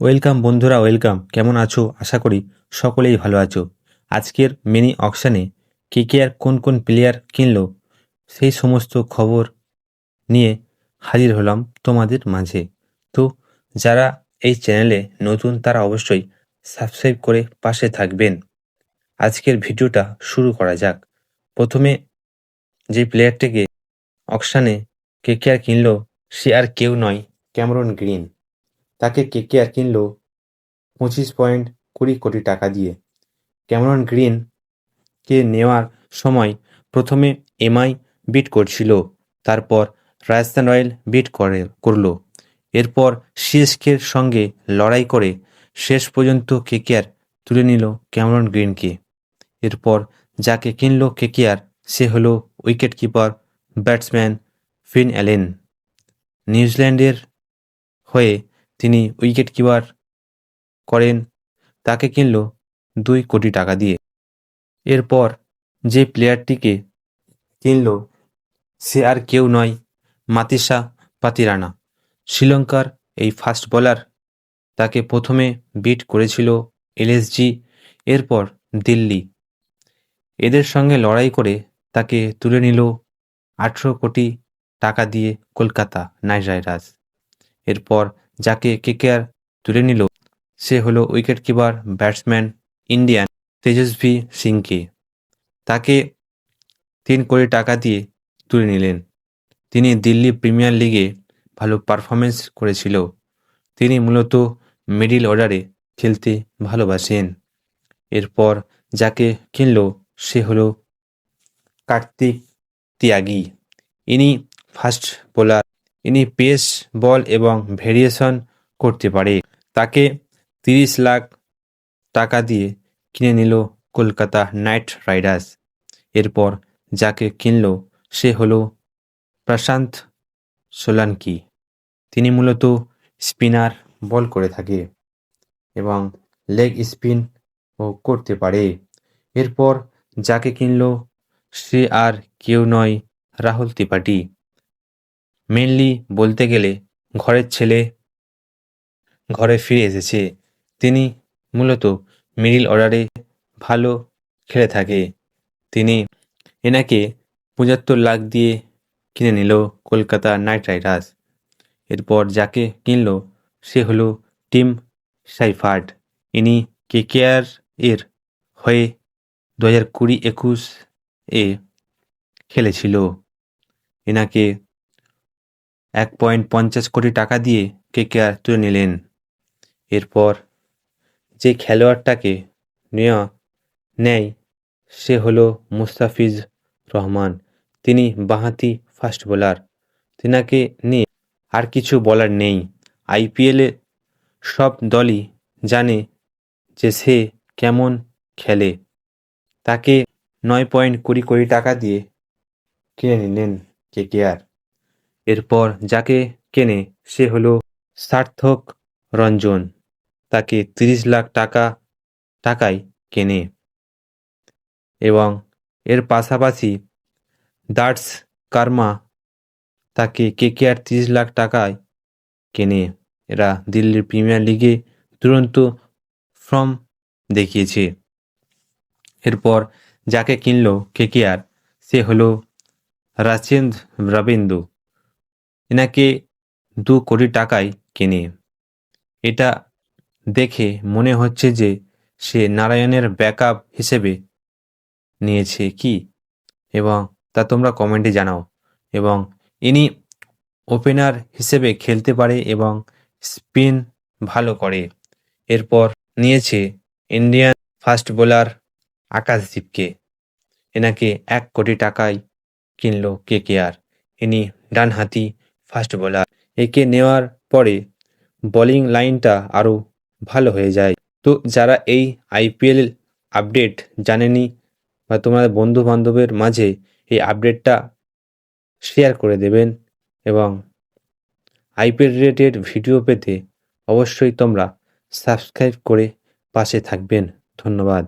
Welcome বন্ধুরা, welcome. কেমন আছো? আশা করি সকলেই ভালো আছো। আজকের মিনি অকশানে কেকেআর কোন কোন প্লেয়ার কিনলো সেই সমস্ত খবর নিয়ে হাজির হলাম তোমাদের মাঝে। তো যারা এই চ্যানেলে নতুন তারা অবশ্যই সাবস্ক্রাইব করে পাশে থাকবেন। আজকের ভিডিওটা শুরু করা যাক। প্রথমে যে প্লেয়ারটিকে অকশানে কেকেআর কিনলো সে আর কেউ নয়, ক্যামেরন গ্রিন। তাকে কেকেআর কিনলো 25.20 কোটি টাকা দিয়ে। ক্যামেরন গ্রিনকে নেওয়ার সময় প্রথমে এমআই বিড করছিল, তারপর রাজস্থান রয়্যাল বিড করলো। এরপর সিএসকের সঙ্গে লড়াই করে শেষ পর্যন্ত কেকেআর তুলে নিল ক্যামেরন গ্রিনকে। এরপর যাকে কিনলো কেকেআর সে হলো wicket keeper batsman Finn Allen. নিউজিল্যান্ডের হয়ে তিনি উইকেট কিপার করেন, তাকে কিনল 2 কোটি টাকা দিয়ে। এরপর যে প্লেয়ারটিকে কিনল সে আর কেউ নয়, মাতিসা পাতিরানা। শ্রীলঙ্কার এই ফাস্ট বোলার, তাকে প্রথমে বিট করেছিল এলএসজি, এরপর দিল্লি। এদের সঙ্গে লড়াই করে তাকে তুলে নিল 18 কোটি টাকা দিয়ে কলকাতা নাইট রাইডার্স। এরপর যাকে কেকেআর তুলে নিল সে হলো উইকেট কিপার ব্যাটসম্যান ইন্ডিয়ান তেজস্বী সিংকে। তাকে 3 কোটি টাকা দিয়ে তুলে নিলেন। তিনি দিল্লি প্রিমিয়ার লিগে ভালো পারফরমেন্স করেছিল। তিনি মূলত মিডিল অর্ডারে খেলতে ভালোবাসেন। এরপর যাকে কিনল সে হলো কার্তিক ত্যাগী। ইনি ফাস্ট বোলার, ইনি পেস বল এবং ভেরিয়েশন করতে পারে। তাকে 30 লাখ টাকা দিয়ে কিনে নিল কলকাতা নাইট রাইডার্স। এরপর যাকে কিনল সে হলো প্রশান্ত সোলাঙ্কি। তিনি মূলত স্পিনার বল করে থাকে এবং লেগ স্পিন ও করতে পারে। এরপর যাকে কিনল সে আর কেউ নয়, রাহুল ত্রিপাঠী। মেনলি বলতে গেলে ঘরের ছেলে ঘরে ফিরে এসেছে। তিনি মূলত মিডল অর্ডারে ভালো খেলে থাকে। তিনি এনাকে 75 লাখ দিয়ে কিনে নিল কলকাতা নাইট রাইডার্স। এরপর যাকে কিনল সে হলো টিম সাইফার্ড। ইনি কেকেআর এর হয়ে 2020-21 এ খেলেছিল। এনাকে 1.50 কোটি টাকা দিয়ে কেকেআর তুলে নিলেন। এরপর যে খেলোয়াড়টাকে নেয় সে হলো মুস্তাফিজ রহমান। তিনি বাঁহাতি ফাস্ট বোলার। তিনাকে নিয়ে আর কিছু বলার নেই। আইপিএলে সব দলই জানে যে সে কেমন খেলে। তাকে 9.20 কোটি টাকা দিয়ে কিনে নিলেন কেকেআর। এরপর যাকে কেনে সে হলো সার্থক রঞ্জন। তাকে 30 লাখ টাকায় কেনে এবং এর পাশাপাশি দার্স কার্মা তাকে কেকেআর 30 লাখ টাকায় কেনে। এরা দিল্লির প্রিমিয়ার লিগে দুরন্ত ফর্ম দেখিয়েছে। এরপর যাকে কিনল কেকেআর সে হলো রাচেন্দ্র রবীন্দ্র। এনাকে 2 কোটি টাকায় কেনে। এটা দেখে মনে হচ্ছে যে সে নারায়ণের ব্যাকআপ হিসেবে নিয়েছে কি, এবং তা তোমরা কমেন্টে জানাও। এবং ইনি ওপেনার হিসেবে খেলতে পারে এবং স্পিন ভালো করে। এরপর নিয়েছে ইন্ডিয়ান ফাস্ট বোলার আকাশদীপকে। এনাকে 1 কোটি টাকায় কিনল কেকেআর। ইনি ডানহাতি ফাস্ট বোলার। একে নেওয়ার পরে বোলিং লাইনটা আরও ভালো হয়ে যায়। তো যারা এই আইপিএল আপডেট জানেনি বা তোমাদের বন্ধু বান্ধবের মাঝে এই আপডেটটা শেয়ার করে দেবেন এবং আইপিএল রিলেটেড ভিডিও পেতে অবশ্যই তোমরা সাবস্ক্রাইব করে পাশে থাকবেন। ধন্যবাদ।